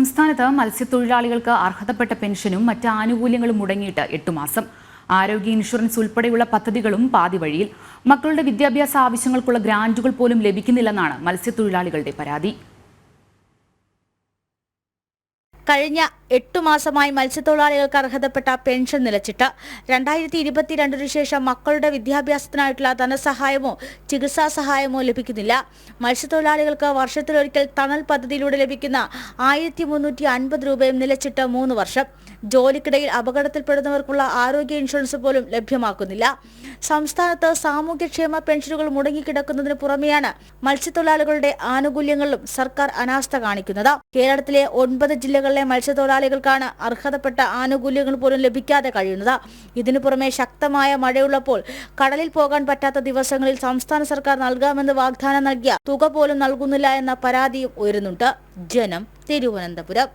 സംസ്ഥാനത്ത് മത്സ്യത്തൊഴിലാളികൾക്ക് അർഹതപ്പെട്ട പെൻഷനും മറ്റ് ആനുകൂല്യങ്ങളും മുടങ്ങിയിട്ട് 8 മാസം. ആരോഗ്യ ഇൻഷുറൻസ് ഉൾപ്പെടെയുള്ള പദ്ധതികളും പാതി വഴിയിൽ. മക്കളുടെ വിദ്യാഭ്യാസ ആവശ്യങ്ങൾക്കുള്ള ഗ്രാന്റുകൾ പോലും ലഭിക്കുന്നില്ലെന്നാണ് മത്സ്യത്തൊഴിലാളികളുടെ പരാതി. കഴിഞ്ഞ 8 മാസമായി മത്സ്യത്തൊഴിലാളികൾക്ക് അർഹതപ്പെട്ട പെൻഷൻ നിലച്ചിട്ട് 2022 ശേഷം മക്കളുടെ വിദ്യാഭ്യാസത്തിനായിട്ടുള്ള ധനസഹായമോ ചികിത്സാ സഹായമോ ലഭിക്കുന്നില്ല. മത്സ്യത്തൊഴിലാളികൾക്ക് വർഷത്തിലൊരിക്കൽ തണൽ പദ്ധതിയിലൂടെ ലഭിക്കുന്ന 1350 രൂപയും നിലച്ചിട്ട് 3 വർഷം. ജോലിക്കിടയിൽ അപകടത്തിൽപ്പെടുന്നവർക്കുള്ള ആരോഗ്യ ഇൻഷുറൻസ് പോലും ലഭ്യമാക്കുന്നില്ല. സംസ്ഥാനത്ത് സാമൂഹ്യക്ഷേമ പെൻഷനുകൾ മുടങ്ങിക്കിടക്കുന്നതിന് പുറമെയാണ് മത്സ്യത്തൊഴിലാളികളുടെ ആനുകൂല്യങ്ങളിലും സർക്കാർ അനാസ്ഥ കാണിക്കുന്നത്. കേരളത്തിലെ 9 ജില്ലകളിലെ മത്സ്യത്തൊഴിലാളികൾക്കാണ് അർഹതപ്പെട്ട ആനുകൂല്യങ്ങൾ പോലും ലഭിക്കാതെ കഴിയുന്നത്. ഇതിനു പുറമെ ശക്തമായ മഴയുള്ളപ്പോൾ കടലിൽ പോകാൻ പറ്റാത്ത ദിവസങ്ങളിൽ സംസ്ഥാന സർക്കാർ നൽകാമെന്ന് വാഗ്ദാനം നൽകിയ തുക പോലും നൽകുന്നില്ല എന്ന പരാതിയും ഉയരുന്നുണ്ട്. ജനം, തിരുവനന്തപുരം.